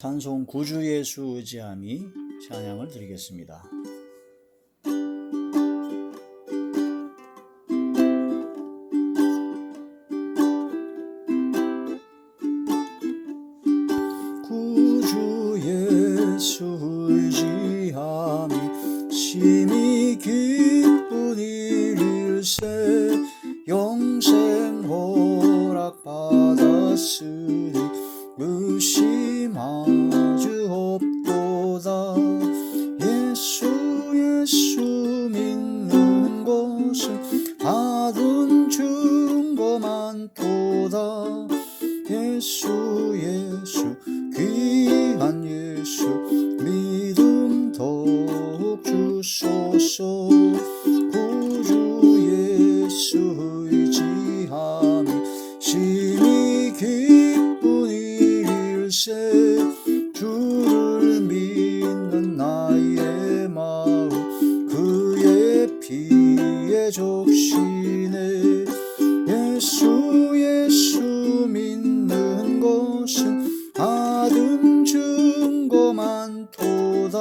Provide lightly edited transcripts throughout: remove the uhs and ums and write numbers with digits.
찬송 구주 예수 의지함이 찬양을 드리겠습니다. 구주 예수 의지함이 심히 기쁜 일일세 영생 허락 받았으니 의심하주 없도다. 예수 믿는 것은 받은 증거 많도다. 예수 귀한 예수 믿음 더욱 주소서. 구주 예수 의지함이 심히 기쁜 일일세 주를 믿는 나의 마음 그의 피에 적시네. 예수 믿는 것은 받은 증거 많도다.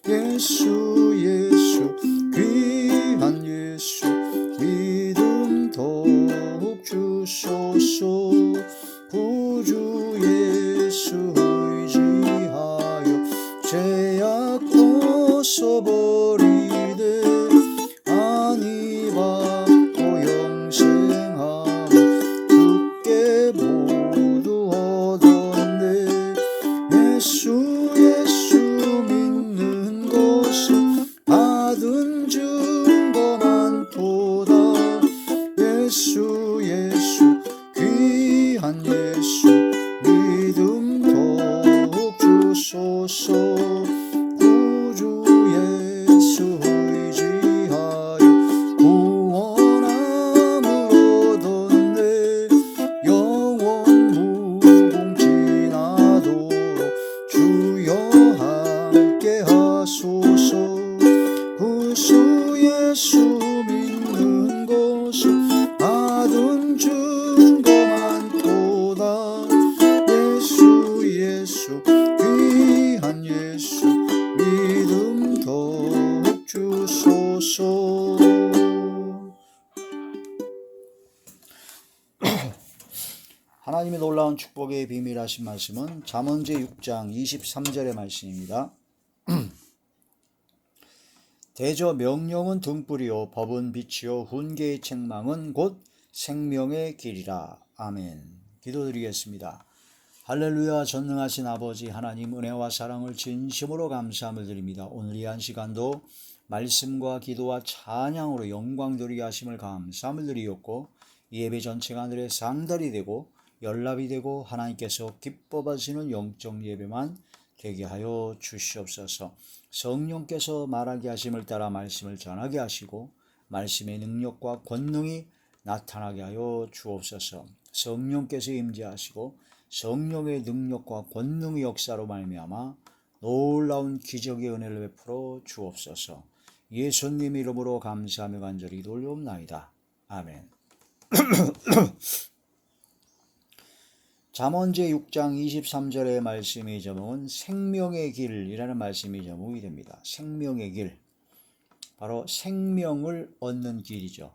예수 귀한 예수 믿음 더욱 주소서. 구주 예수 의지하여 죄악 벗어버리되 안위 받고 영생하며 주께 모두 얻었네. 예수 믿는 것은 받은 증거 많도다. 예수 귀한 예수 믿음 더욱 주소서. 구주 예수 의지하여 구원함을 얻었네. 영원 무궁지나도록 주여 함께 하소서. 구주 예수 믿는 것은 받은 증거 많도다. 예수 귀한 예수 믿음 더욱 주소서. 하나님의 놀라운 축복의 비밀하신 말씀은 잠언제 6장 23절의 말씀입니다. 대저 명령은 등불이요 법은 빛이요 훈계의 책망은 곧 생명의 길이라. 아멘. 기도드리겠습니다. 할렐루야. 전능하신 아버지 하나님, 은혜와 사랑을 진심으로 감사함을 드립니다. 오늘 이 한 시간도 말씀과 기도와 찬양으로 영광돌이게 하심을 감사함을 드리었고, 이 예배 전체가 하늘의 상달이 되고 연락이 되고 하나님께서 기뻐 받으시는 영적 예배만 되게 하여 주시옵소서. 성령께서 말하게 하심을 따라 말씀을 전하게 하시고 말씀의 능력과 권능이 나타나게 하여 주옵소서. 성령께서 임재하시고 성령의 능력과 권능의 역사로 말미암아 놀라운 기적의 은혜를 베풀어 주옵소서. 예수님 이름으로 감사하며 간절히 돌려옵나이다. 아멘. 잠언제 6장 23절의 말씀의 제목은 생명의 길이라는 말씀이 제목이 됩니다. 생명의 길, 바로 생명을 얻는 길이죠.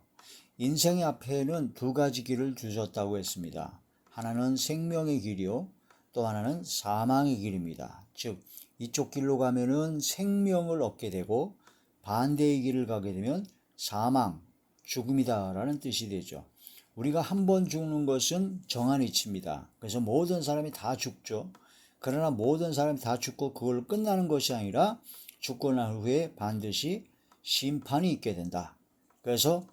인생의 앞에는 두 가지 길을 주셨다고 했습니다. 하나는 생명의 길이요, 또 하나는 사망의 길입니다. 즉 이쪽 길로 가면은 생명을 얻게 되고 반대의 길을 가게 되면 사망, 죽음이다라는 뜻이 되죠. 우리가 한 번 죽는 것은 정한 이치입니다. 그래서 모든 사람이 다 죽죠. 그러나 모든 사람이 다 죽고 그걸 끝나는 것이 아니라 죽고 난 후에 반드시 심판이 있게 된다. 그래서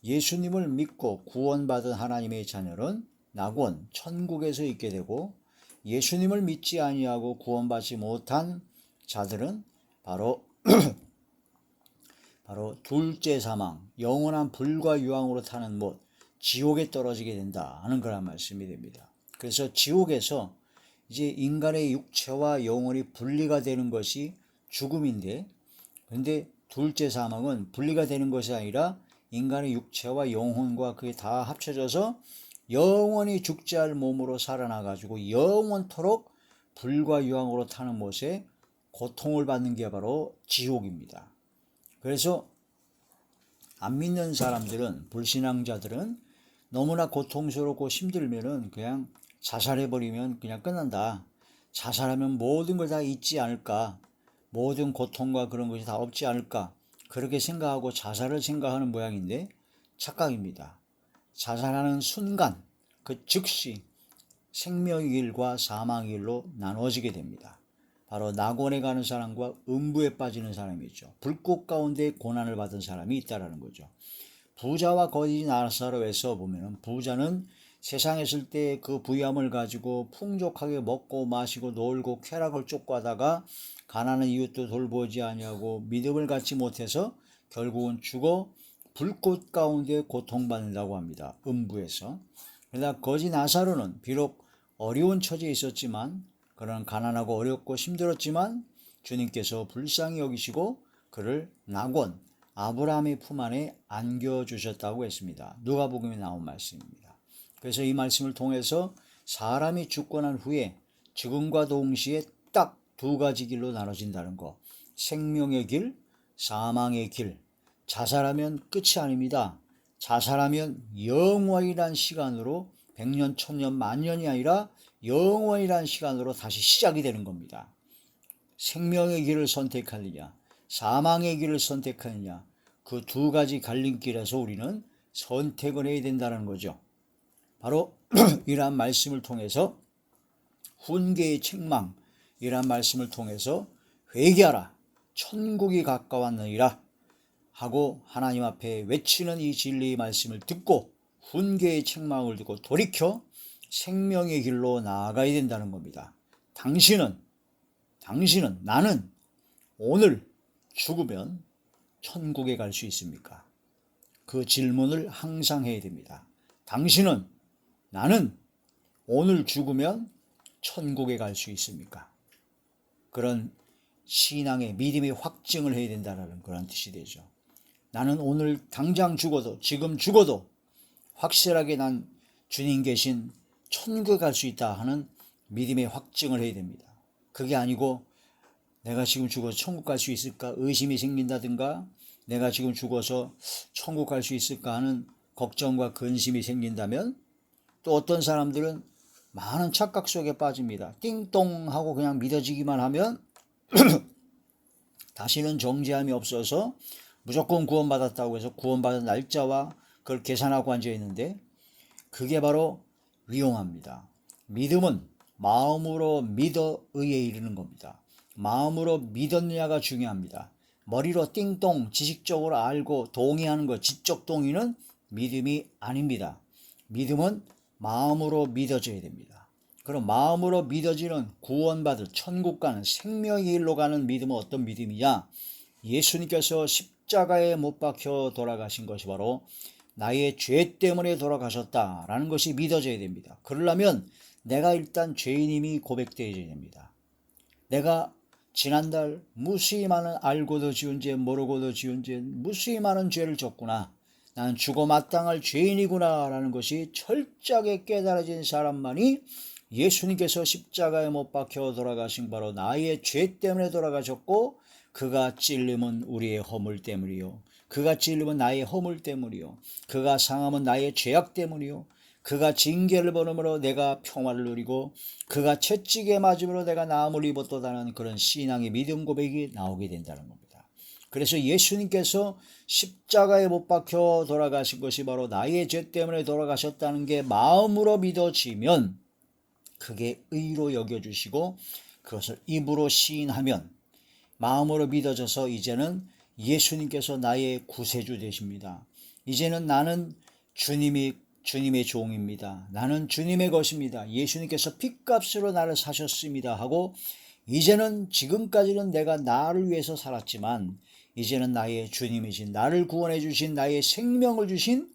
예수님을 믿고 구원받은 하나님의 자녀는 낙원, 천국에서 있게 되고, 예수님을 믿지 아니하고 구원받지 못한 자들은 바로 둘째 사망, 영원한 불과 유황으로 타는 못, 지옥에 떨어지게 된다 하는 그런 말씀이 됩니다. 그래서 지옥에서 이제 인간의 육체와 영혼이 분리가 되는 것이 죽음인데, 근데 둘째 사망은 분리가 되는 것이 아니라 인간의 육체와 영혼과 그게 다 합쳐져서 영원히 죽지 않을 몸으로 살아나가지고 영원토록 불과 유황으로 타는 못에 고통을 받는 게 바로 지옥입니다. 그래서 안 믿는 사람들은, 불신앙자들은 너무나 고통스럽고 힘들면은 그냥 자살해버리면 그냥 끝난다. 자살하면 모든 걸 다 잊지 않을까. 모든 고통과 그런 것이 다 없지 않을까. 그렇게 생각하고 자살을 생각하는 모양인데 착각입니다. 자살하는 순간 그 즉시 생명의 길과 사망의 길로 나눠지게 됩니다. 바로 낙원에 가는 사람과 음부에 빠지는 사람이 있죠. 불꽃 가운데 고난을 받은 사람이 있다라는 거죠. 부자와 거지 나사로에서 보면 부자는 세상에 있을 때 그 부유함을 가지고 풍족하게 먹고 마시고 놀고 쾌락을 쫓고하다가 가난한 이웃도 돌보지 아니하고 믿음을 갖지 못해서 결국은 죽어 불꽃 가운데 고통받는다고 합니다. 음부에서. 그러나 거지 나사로는 비록 어려운 처지에 있었지만, 그런 가난하고 어렵고 힘들었지만 주님께서 불쌍히 여기시고 그를 낙원 아브라함의 품 안에 안겨주셨다고 했습니다. 누가복음에 나온 말씀입니다. 그래서 이 말씀을 통해서 사람이 죽고 난 후에 죽음과 동시에 딱 두 가지 길로 나눠진다는 거. 생명의 길, 사망의 길. 자살하면 끝이 아닙니다. 자살하면 영원이란 시간으로 100년, 1000년, 만년이 아니라 영원이란 시간으로 다시 시작이 되는 겁니다. 생명의 길을 선택하느냐, 사망의 길을 선택하느냐, 그 두 가지 갈림길에서 우리는 선택을 해야 된다는 거죠. 바로 이러한 말씀을 통해서 훈계의 책망이란 말씀을 통해서 회개하라, 천국이 가까웠느니라 하고 하나님 앞에 외치는 이 진리의 말씀을 듣고 훈계의 책망을 듣고 돌이켜 생명의 길로 나아가야 된다는 겁니다. 나는 오늘 죽으면 천국에 갈 수 있습니까? 그 질문을 항상 해야 됩니다. 나는 오늘 죽으면 천국에 갈 수 있습니까? 그런 신앙의 믿음의 확증을 해야 된다는 그런 뜻이 되죠. 나는 오늘 당장 죽어도, 지금 죽어도 확실하게 난 주님 계신 천국에 갈 수 있다 하는 믿음의 확증을 해야 됩니다. 그게 아니고 내가 지금 죽어서 천국 갈 수 있을까 의심이 생긴다든가, 내가 지금 죽어서 천국 갈 수 있을까 하는 걱정과 근심이 생긴다면, 또 어떤 사람들은 많은 착각 속에 빠집니다. 띵동 하고 그냥 믿어지기만 하면 다시는 정죄함이 없어서 무조건 구원받았다고 해서 구원받은 날짜와 그걸 계산하고 앉아 있는데, 그게 바로 위험합니다. 믿음은 마음으로 믿어 의에 이르는 겁니다. 마음으로 믿었느냐가 중요합니다. 머리로 띵동 지식적으로 알고 동의하는 것, 지적 동의는 믿음이 아닙니다. 믿음은 마음으로 믿어져야 됩니다. 그럼 마음으로 믿어지는 구원받을 천국 가는 생명의 길로 가는 믿음은 어떤 믿음이냐? 예수님께서 십자가에 못 박혀 돌아가신 것이 바로 나의 죄 때문에 돌아가셨다라는 것이 믿어져야 됩니다. 그러려면 내가 일단 죄인임이 고백되어야 됩니다. 내가 지난달 무수히 많은 알고도 지은 죄, 모르고도 지은 죄, 무수히 많은 죄를 졌구나. 나는 죽어 마땅할 죄인이구나 라는 것이 철저하게 깨달아진 사람만이 예수님께서 십자가에 못 박혀 돌아가신 바로 나의 죄 때문에 돌아가셨고, 그가 찔림은 우리의 허물 때문이요, 그가 찔림은 나의 허물 때문이요, 그가 상함은 나의 죄악 때문이요, 그가 징계를 받음으로 내가 평화를 누리고 그가 채찍에 맞음으로 내가 나음을 입었도다는 그런 신앙의 믿음 고백이 나오게 된다는 겁니다. 그래서 예수님께서 십자가에 못 박혀 돌아가신 것이 바로 나의 죄 때문에 돌아가셨다는 게 마음으로 믿어지면 그게 의로 여겨주시고, 그것을 입으로 시인하면 마음으로 믿어져서 이제는 예수님께서 나의 구세주 되십니다. 이제는 나는 주님의 종입니다. 나는 주님의 것입니다. 예수님께서 핏값으로 나를 사셨습니다 하고, 이제는 지금까지는 내가 나를 위해서 살았지만 이제는 나의 주님이신, 나를 구원해 주신, 나의 생명을 주신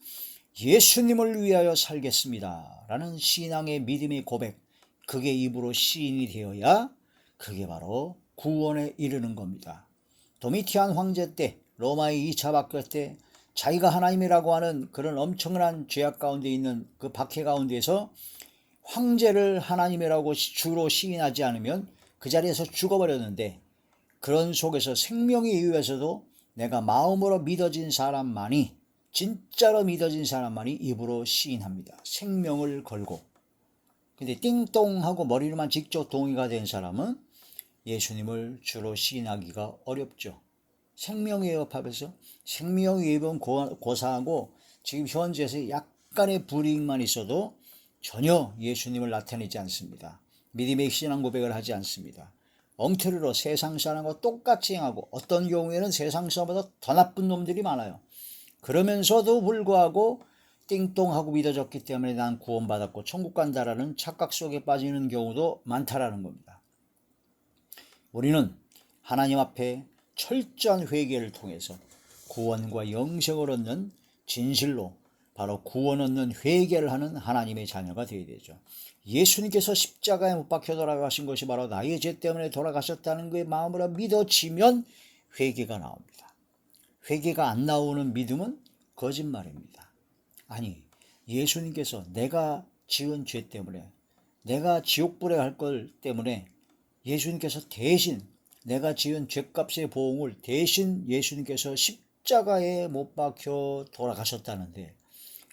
예수님을 위하여 살겠습니다 라는 신앙의 믿음의 고백, 그게 입으로 시인이 되어야 그게 바로 구원에 이르는 겁니다. 도미티안 황제 때, 로마의 2차 박해 때 자기가 하나님이라고 하는 그런 엄청난 죄악 가운데 있는 그 박해 가운데에서 황제를 하나님이라고 주로 시인하지 않으면 그 자리에서 죽어버렸는데, 그런 속에서 생명의 이유에서도 내가 마음으로 믿어진 사람만이, 진짜로 믿어진 사람만이 입으로 시인합니다. 생명을 걸고. 근데 띵똥하고 머리로만 직접 동의가 된 사람은 예수님을 주로 시인하기가 어렵죠. 생명의 업 앞에서 생명의 입은 고사하고 지금 현재에서 약간의 불이익만 있어도 전혀 예수님을 나타내지 않습니다. 믿음의 신앙 고백을 하지 않습니다. 엉터리로 세상 사람과 똑같이 행하고, 어떤 경우에는 세상 사람보다 더 나쁜 놈들이 많아요. 그러면서도 불구하고 띵똥하고 믿어졌기 때문에 난 구원받았고 천국 간다라는 착각 속에 빠지는 경우도 많다라는 겁니다. 우리는 하나님 앞에 철저한 회개를 통해서 구원과 영생을 얻는, 진실로 바로 구원 얻는 회개를 하는 하나님의 자녀가 되어야 되죠. 예수님께서 십자가에 못 박혀 돌아가신 것이 바로 나의 죄 때문에 돌아가셨다는 그 마음으로 믿어지면 회개가 나옵니다. 회개가 안 나오는 믿음은 거짓말입니다. 아니, 예수님께서 내가 지은 죄 때문에, 내가 지옥불에 갈 걸 때문에 예수님께서 대신, 내가 지은 죄값의 보응을 대신 예수님께서 십자가에 못 박혀 돌아가셨다는데,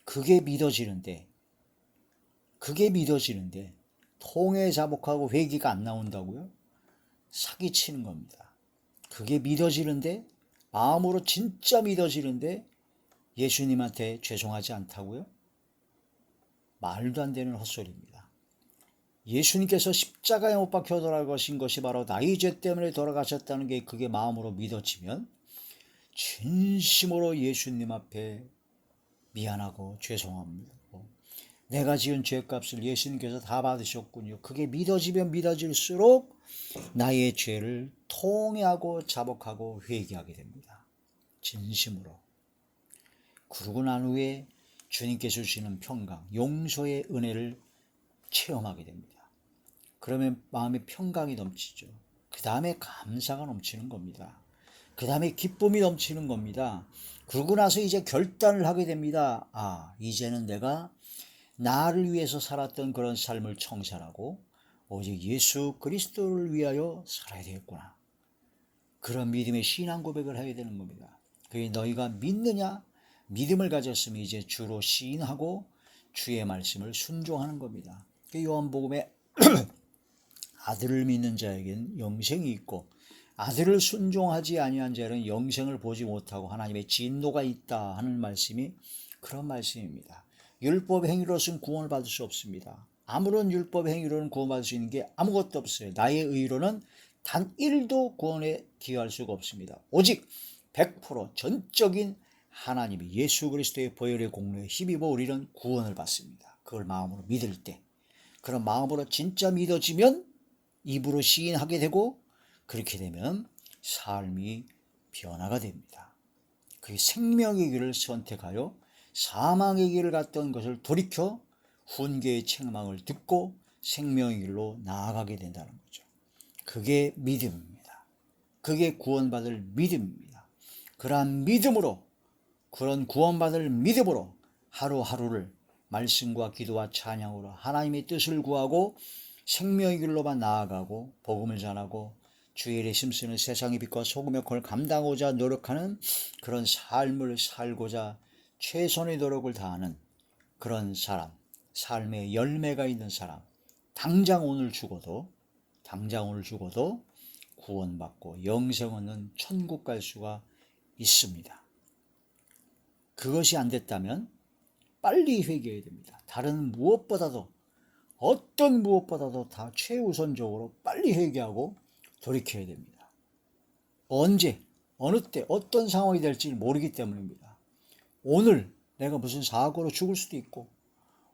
그게 믿어지는데 통해 자복하고 회개가 안 나온다고요? 사기치는 겁니다. 그게 믿어지는데, 마음으로 진짜 믿어지는데 예수님한테 죄송하지 않다고요? 말도 안 되는 헛소리입니다. 예수님께서 십자가에 못 박혀 돌아가신 것이 바로 나의 죄 때문에 돌아가셨다는 게, 그게 마음으로 믿어지면 진심으로 예수님 앞에 미안하고 죄송합니다, 내가 지은 죄값을 예수님께서 다 받으셨군요, 그게 믿어지면 믿어질수록 나의 죄를 통회하고 자복하고 회개하게 됩니다. 진심으로. 그러고 난 후에 주님께서 주시는 평강, 용서의 은혜를 체험하게 됩니다. 그러면 마음에 평강이 넘치죠. 그 다음에 감사가 넘치는 겁니다. 그 다음에 기쁨이 넘치는 겁니다. 그러고 나서 이제 결단을 하게 됩니다. 이제는 내가 나를 위해서 살았던 그런 삶을 청산하고 오직 예수 그리스도를 위하여 살아야 되겠구나. 그런 믿음의 신앙 고백을 해야 되는 겁니다. 그게 너희가 믿느냐? 믿음을 가졌으면 이제 주로 시인하고 주의 말씀을 순종하는 겁니다. 요한복음에 아들을 믿는 자에겐 영생이 있고 아들을 순종하지 아니한 자는 영생을 보지 못하고 하나님의 진노가 있다 하는 말씀이 그런 말씀입니다. 율법 행위로서는 구원을 받을 수 없습니다. 아무런 율법 행위로는 구원받을 수 있는 게 아무것도 없어요. 나의 의로는 단 1도 구원에 기여할 수가 없습니다. 오직 100% 전적인 하나님이 예수 그리스도의 보혈의 공로에 힘입어 우리는 구원을 받습니다. 그걸 마음으로 믿을 때, 그런 마음으로 진짜 믿어지면 입으로 시인하게 되고, 그렇게 되면 삶이 변화가 됩니다. 그 생명의 길을 선택하여 사망의 길을 갔던 것을 돌이켜 훈계의 책망을 듣고 생명의 길로 나아가게 된다는 거죠. 그게 믿음입니다. 그게 구원받을 믿음입니다. 그러한 믿음으로, 그런 구원받을 믿음으로 하루하루를 말씀과 기도와 찬양으로 하나님의 뜻을 구하고 생명의 길로만 나아가고 복음을 전하고 주의 일에 힘쓰는 세상의 빛과 소금의 걸 감당하고자 노력하는 그런 삶을 살고자 최선의 노력을 다하는 그런 사람, 삶의 열매가 있는 사람, 당장 오늘 죽어도 구원받고 영생 얻는 천국 갈 수가 있습니다. 그것이 안 됐다면 빨리 회개해야 됩니다. 다른 무엇보다도, 어떤 무엇보다도 다 최우선적으로 빨리 회개하고 돌이켜야 됩니다. 언제, 어느 때, 어떤 상황이 될지 모르기 때문입니다. 오늘 내가 무슨 사고로 죽을 수도 있고,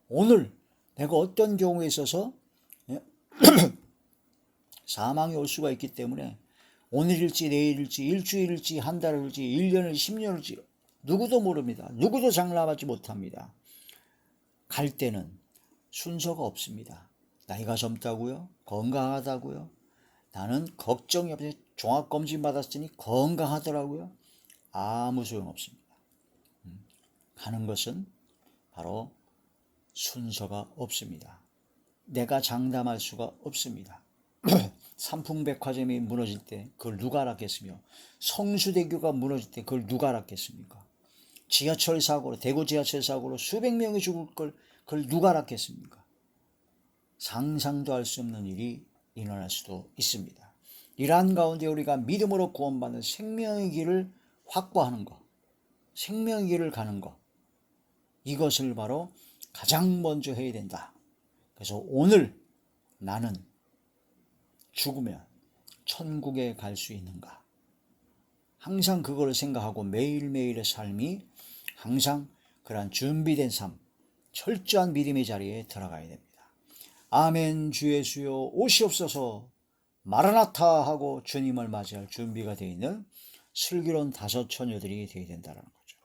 오늘 내가 어떤 경우에 있어서 사망이 올 수가 있기 때문에 오늘일지 내일일지 일주일일지 한 달일지 1년일지 10년일지 누구도 모릅니다. 누구도 장담하지 못합니다. 갈 때는 순서가 없습니다. 나이가 젊다고요? 건강하다고요? 나는 걱정이 없어요. 종합검진 받았으니 건강하더라고요? 아무 소용없습니다. 가는 것은 바로 순서가 없습니다. 내가 장담할 수가 없습니다. 삼풍백화점이 무너질 때 그걸 누가 알았겠으며, 성수대교가 무너질 때 그걸 누가 알았겠습니까? 지하철 사고로, 대구 지하철 사고로 수백 명이 죽을 걸 그걸 누가 알았겠습니까? 상상도 할 수 없는 일이 일어날 수도 있습니다. 이러한 가운데 우리가 믿음으로 구원받는 생명의 길을 확보하는 것, 생명의 길을 가는 것, 이것을 바로 가장 먼저 해야 된다. 그래서 오늘 나는 죽으면 천국에 갈 수 있는가? 항상 그걸 생각하고 매일매일의 삶이 항상 그러한 준비된 삶, 철저한 믿음의 자리에 들어가야 됩니다. 아멘. 주 예수여 오시옵소서. 마라나타 하고 주님을 맞이할 준비가 되어 있는 슬기로운 5 처녀들이 되어야 된다는 거죠.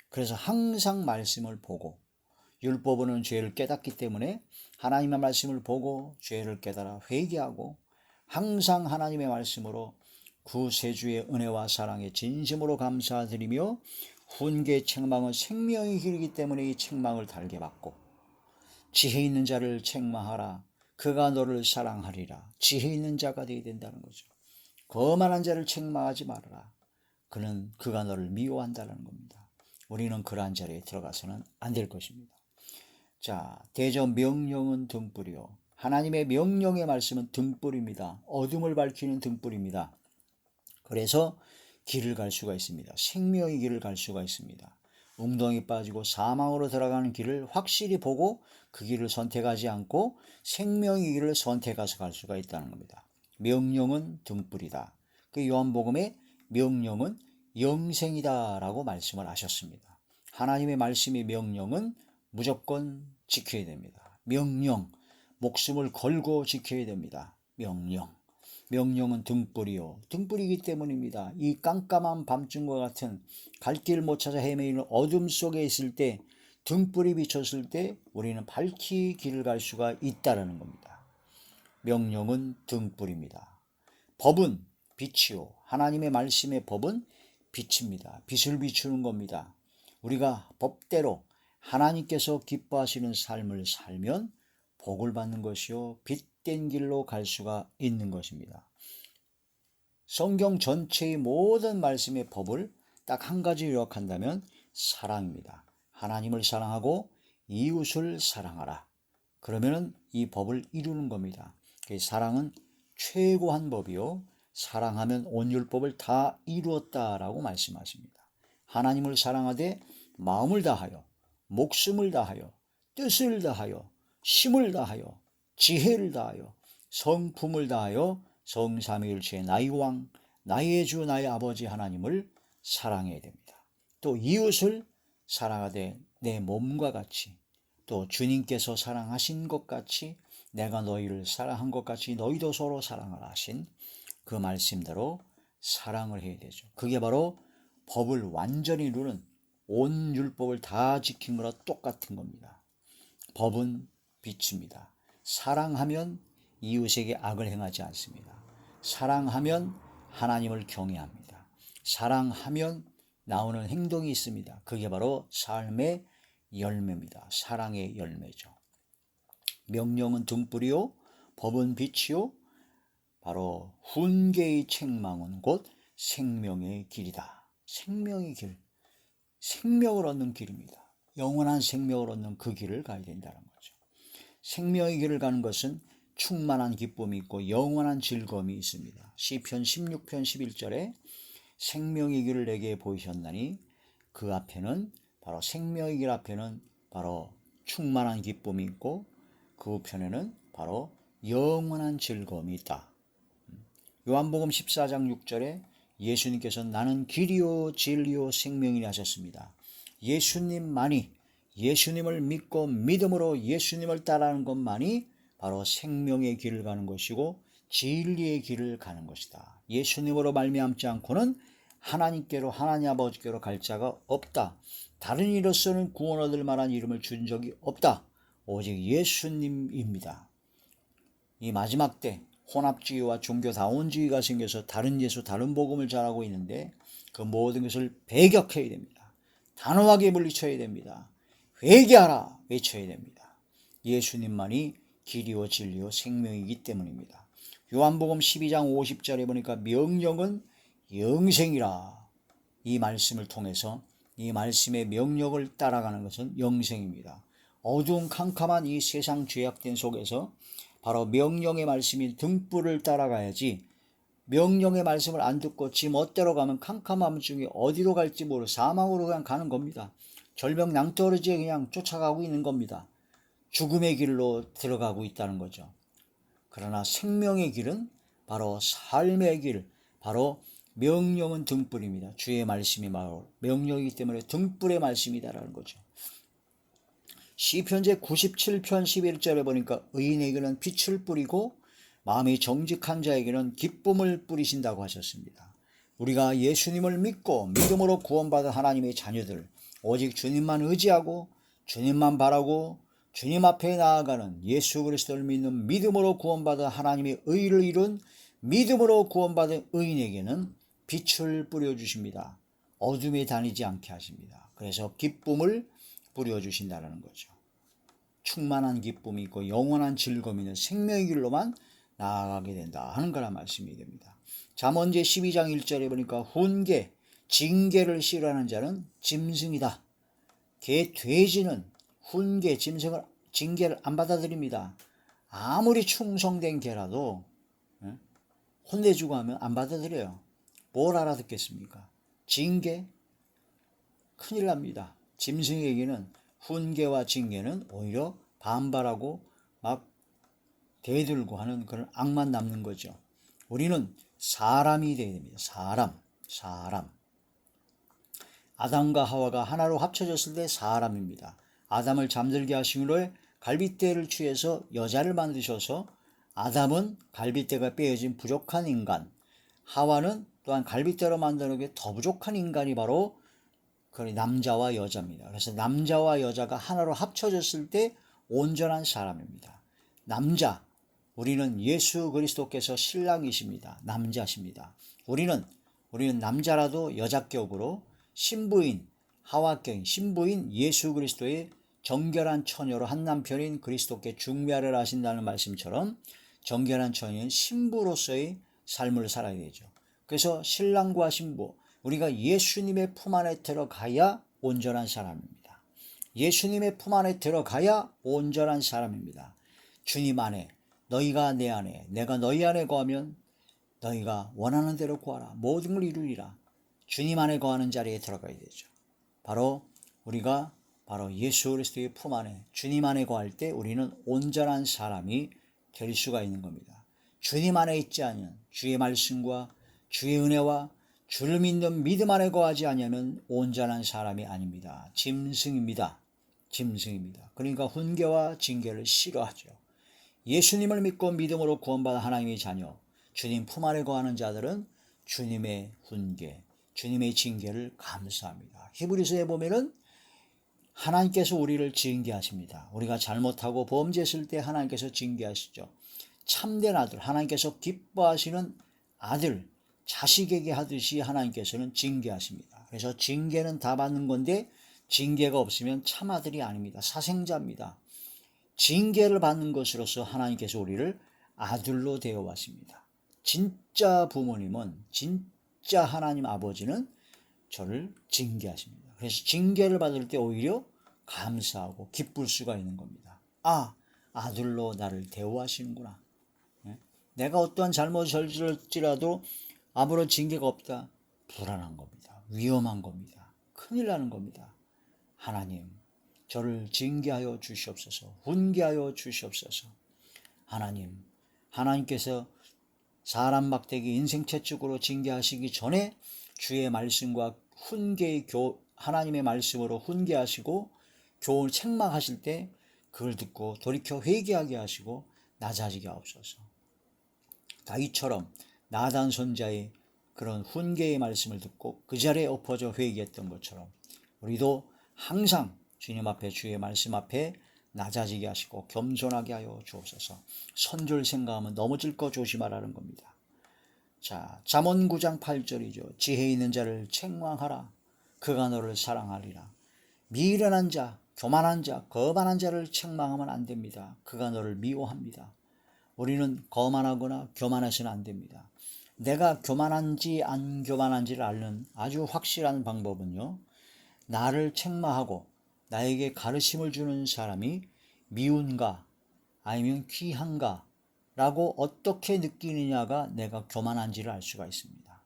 그래서 항상 말씀을 보고, 율법은 죄를 깨닫기 때문에 하나님의 말씀을 보고 죄를 깨달아 회개하고, 항상 하나님의 말씀으로 구세주의 은혜와 사랑에 진심으로 감사드리며, 훈계의 책망은 생명의 길이기 때문에 이 책망을 달게 받고, 지혜 있는 자를 책망하라. 그가 너를 사랑하리라. 지혜 있는 자가 되어야 된다는 거죠. 거만한 자를 책망하지 말아라. 그가 너를 미워한다는 겁니다. 우리는 그러한 자리에 들어가서는 안 될 것입니다. 자, 대저 명령은 등불이요. 하나님의 명령의 말씀은 등불입니다. 어둠을 밝히는 등불입니다. 그래서 길을 갈 수가 있습니다. 생명의 길을 갈 수가 있습니다. 웅덩이 빠지고 사망으로 들어가는 길을 확실히 보고 그 길을 선택하지 않고 생명의 길을 선택해서 갈 수가 있다는 겁니다. 명령은 등불이다. 그 요한복음에 명령은 영생이다 라고 말씀을 하셨습니다. 하나님의 말씀의 명령은 무조건 지켜야 됩니다. 명령, 목숨을 걸고 지켜야 됩니다. 명령은 등불이요. 등불이기 때문입니다. 이 깜깜한 밤중과 같은 갈 길 못 찾아 헤매이는 어둠 속에 있을 때, 등불이 비쳤을 때 우리는 밝히 길을 갈 수가 있다는 겁니다. 명령은 등불입니다. 법은 빛이요. 하나님의 말씀의 법은 빛입니다. 빛을 비추는 겁니다. 우리가 법대로 하나님께서 기뻐하시는 삶을 살면 복을 받는 것이요, 빛된 길로 갈 수가 있는 것입니다. 성경 전체의 모든 말씀의 법을 딱 한 가지 요약한다면 사랑입니다. 하나님을 사랑하고 이웃을 사랑하라. 그러면 이 법을 이루는 겁니다. 사랑은 최고한 법이요, 사랑하면 온 율법을 다 이루었다라고 말씀하십니다. 하나님을 사랑하되 마음을 다하여, 목숨을 다하여, 뜻을 다하여, 힘을 다하여, 지혜를 다하여, 성품을 다하여 성삼위일체의 나의 왕, 나의 주, 나의 아버지 하나님을 사랑해야 됩니다. 또 이웃을 사랑하되 내 몸과 같이, 또 주님께서 사랑하신 것 같이, 내가 너희를 사랑한 것 같이 너희도 서로 사랑하라 하신 그 말씀대로 사랑을 해야 되죠. 그게 바로 법을 완전히 이루는, 온 율법을 다 지킨 거랑 똑같은 겁니다. 법은 빛입니다. 사랑하면 이웃에게 악을 행하지 않습니다. 사랑하면 하나님을 경외합니다. 사랑하면 나오는 행동이 있습니다. 그게 바로 삶의 열매입니다. 사랑의 열매죠. 명령은 등불이요, 법은 빛이요, 바로 훈계의 책망은 곧 생명의 길이다. 생명의 길, 생명을 얻는 길입니다. 영원한 생명을 얻는 그 길을 가야 된다는 거죠. 생명의 길을 가는 것은 충만한 기쁨이 있고 영원한 즐거움이 있습니다. 시편 16편 11절에 생명의 길을 내게 보이셨나니, 그 앞에는 바로 생명의 길 앞에는 바로 충만한 기쁨이 있고 그 우편에는 바로 영원한 즐거움이 있다. 요한복음 14장 6절에 예수님께서 나는 길이요 진리요 생명이라 하셨습니다. 예수님만이, 예수님을 믿고 믿음으로 예수님을 따라하는 것만이 바로 생명의 길을 가는 것이고 진리의 길을 가는 것이다. 예수님으로 말미암지 않고는 하나님께로, 하나님 아버지께로 갈 자가 없다. 다른 이로서는 구원 얻을 만한 이름을 준 적이 없다. 오직 예수님입니다. 이 마지막 때 혼합주의와 종교다원주의가 생겨서 다른 예수, 다른 복음을 전하고 있는데 그 모든 것을 배격해야 됩니다. 단호하게 물리쳐야 됩니다. 회개하라 외쳐야 됩니다. 예수님만이 길이요 진리요 생명이기 때문입니다. 요한복음 12장 50절에 보니까 명령은 영생이라. 이 말씀을 통해서 이 말씀의 명령을 따라가는 것은 영생입니다. 어두운 캄캄한 이 세상 죄악된 속에서 바로 명령의 말씀인 등불을 따라가야지, 명령의 말씀을 안 듣고 지 멋대로 가면 캄캄함 중에 어디로 갈지 모르고 사망으로 그냥 가는 겁니다. 절벽 낭떠러지에 그냥 쫓아가고 있는 겁니다. 죽음의 길로 들어가고 있다는 거죠. 그러나 생명의 길은 바로 삶의 길, 바로 명령은 등불입니다. 주의 말씀이 바로 명령이기 때문에 등불의 말씀이다라는 거죠. 시편제 97편 11절에 보니까 의인에게는 빛을 뿌리고 마음이 정직한 자에게는 기쁨을 뿌리신다고 하셨습니다. 우리가 예수님을 믿고 믿음으로 구원받은 하나님의 자녀들, 오직 주님만 의지하고 주님만 바라고 주님 앞에 나아가는 예수 그리스도를 믿는 믿음으로 구원받은 하나님의 의를 이룬 믿음으로 구원받은 의인에게는 빛을 뿌려주십니다. 어둠에 다니지 않게 하십니다. 그래서 기쁨을 뿌려주신다는 거죠. 충만한 기쁨이 있고 영원한 즐거움이 있는 생명의 길로만 나아가게 된다 하는 거란 말씀이 됩니다. 잠언제 12장 1절에 보니까 훈계, 징계를 싫어하는 자는 짐승이다. 돼지는 훈계, 징계를 안 받아들입니다. 아무리 충성된 개라도 혼내주고 하면 안 받아들여요. 뭘 알아듣겠습니까? 징계? 큰일 납니다. 짐승에게는 훈계와 징계는 오히려 반발하고 막 대들고 하는 그런 악만 남는 거죠. 우리는 사람이 되어야 됩니다. 사람. 아담과 하와가 하나로 합쳐졌을 때 사람입니다. 아담을 잠들게 하신 후에 갈빗대를 취해서 여자를 만드셔서 아담은 갈빗대가 빼어진 부족한 인간, 하와는 또한 갈빗대로 만드는 게 더 부족한 인간이 바로 그 남자와 여자입니다. 그래서 남자와 여자가 하나로 합쳐졌을 때 온전한 사람입니다. 남자, 우리는 예수 그리스도께서 신랑이십니다. 남자십니다. 우리는 남자라도 여자격으로 신부인 하와경, 신부인 예수 그리스도의 정결한 처녀로 한 남편인 그리스도께 중매를 하신다는 말씀처럼 정결한 처녀인 신부로서의 삶을 살아야 되죠. 그래서 신랑과 신부, 우리가 예수님의 품 안에 들어가야 온전한 사람입니다. 예수님의 품 안에 들어가야 온전한 사람입니다. 주님 안에, 너희가 내 안에, 내가 너희 안에 거하면 너희가 원하는 대로 구하라. 모든 걸 이루리라. 주님 안에 거하는 자리에 들어가야 되죠. 우리가 예수 그리스도의 품 안에, 주님 안에 거할 때 우리는 온전한 사람이 될 수가 있는 겁니다. 주님 안에 있지 않으면, 주의 말씀과 주의 은혜와 주를 믿는 믿음 안에 거하지 않으면 온전한 사람이 아닙니다. 짐승입니다. 그러니까 훈계와 징계를 싫어하죠. 예수님을 믿고 믿음으로 구원받은 하나님의 자녀, 주님 품 안에 거하는 자들은 주님의 훈계, 주님의 징계를 감사합니다. 히브리서에 보면은 하나님께서 우리를 징계하십니다. 우리가 잘못하고 범죄했을 때 하나님께서 징계하시죠. 참된 아들, 하나님께서 기뻐하시는 아들, 자식에게 하듯이 하나님께서는 징계하십니다. 그래서 징계는 다 받는 건데 징계가 없으면 참아들이 아닙니다. 사생자입니다. 징계를 받는 것으로서 하나님께서 우리를 아들로 되어왔습니다. 진짜 부모님은, 진짜 하나님 아버지는 저를 징계하십니다. 그래서 징계를 받을 때 오히려 감사하고 기쁠 수가 있는 겁니다. 아들로 나를 대우하시는구나. 내가 어떠한 잘못을 저질렀지라도 아무런 징계가 없다. 불안한 겁니다. 위험한 겁니다. 큰일 나는 겁니다. 하나님, 저를 징계하여 주시옵소서. 훈계하여 주시옵소서. 하나님께서 사람 막대기 인생 채찍으로 징계하시기 전에 주의 말씀과 하나님의 말씀으로 훈계하시고 교훈 책망하실 때 그걸 듣고 돌이켜 회개하게 하시고 낮아지게 하옵소서. 다윗처럼 나단 선자의 그런 훈계의 말씀을 듣고 그 자리에 엎어져 회개했던 것처럼 우리도 항상 주님 앞에, 주의 말씀 앞에 낮아지게 하시고 겸손하게 하여 주옵소서. 선줄 생각하면 넘어질 거 조심하라는 겁니다. 자, 잠언 9장 8절이죠. 지혜 있는 자를 책망하라. 그가 너를 사랑하리라. 미련한 자, 교만한 자, 거만한 자를 책망하면 안 됩니다. 그가 너를 미워합니다. 우리는 거만하거나 교만해서는 안 됩니다. 내가 교만한지 안 교만한지를 앓는 아주 확실한 방법은요, 나를 책망하고 나에게 가르침을 주는 사람이 미운가 아니면 귀한가 라고 어떻게 느끼느냐가 내가 교만한지를 알 수가 있습니다.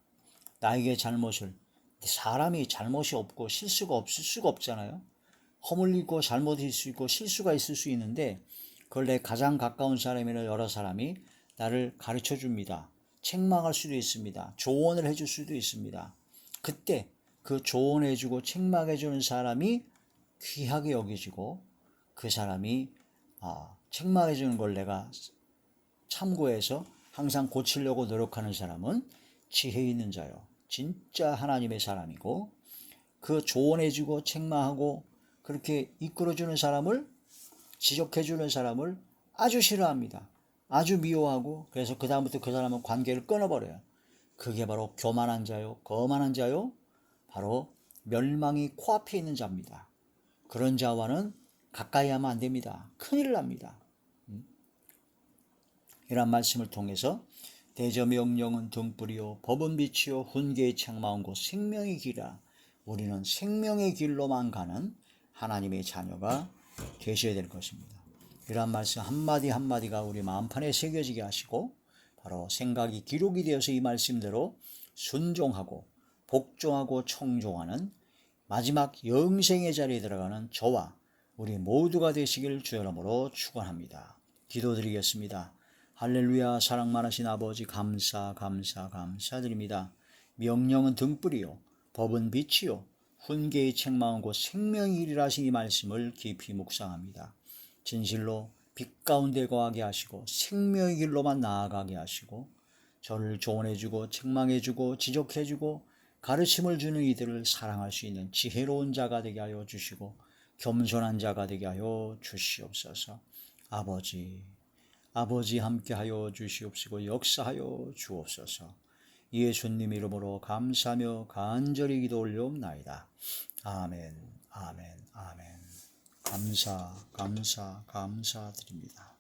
나에게 잘못을, 사람이 잘못이 없고 실수가 없을 수가 없잖아요. 허물리고 잘못이 있을 수 있고 실수가 있을 수 있는데, 그걸 내 가장 가까운 사람이나 여러 사람이 나를 가르쳐 줍니다. 책망할 수도 있습니다. 조언을 해줄 수도 있습니다. 그때 그 조언해주고 책망해주는 사람이 귀하게 여겨지고, 그 사람이 책망해주는 걸 내가 참고해서 항상 고치려고 노력하는 사람은 지혜 있는 자요, 진짜 하나님의 사람이고, 그 조언해주고 책망하고 그렇게 이끌어주는 사람을, 지적해주는 사람을 아주 싫어합니다. 아주 미워하고, 그래서 그 다음부터 그 사람은 관계를 끊어버려요. 그게 바로 교만한 자요, 거만한 자요, 바로 멸망이 코앞에 있는 자입니다. 그런 자와는 가까이 하면 안 됩니다. 큰일 납니다. 이런 말씀을 통해서 대저 명령은 등불이요 법은 빛이요 훈계의 책망은 곧 생명의 길이라, 우리는 생명의 길로만 가는 하나님의 자녀가 되셔야 될 것입니다. 이러한 말씀 한마디 한마디가 우리 마음판에 새겨지게 하시고, 바로 생각이 기록이 되어서 이 말씀대로 순종하고 복종하고 청종하는 마지막 영생의 자리에 들어가는 저와 우리 모두가 되시길 주의 이름으로 축원합니다. 기도드리겠습니다. 할렐루야. 사랑 많으신 아버지, 감사드립니다. 명령은 등불이요 법은 빛이요 훈계의 책망은 곧 생명의 길이라 하신 이 말씀을 깊이 묵상합니다. 진실로 빛 가운데 거하게 하시고 생명의 길로만 나아가게 하시고, 저를 조언해주고 책망해주고 지적해주고 가르침을 주는 이들을 사랑할 수 있는 지혜로운 자가 되게 하여 주시고, 겸손한 자가 되게 하여 주시옵소서. 아버지 함께하여 주시옵시고 역사하여 주옵소서. 예수님 이름으로 감사하며 간절히 기도 올려옵나이다. 아멘. 감사드립니다.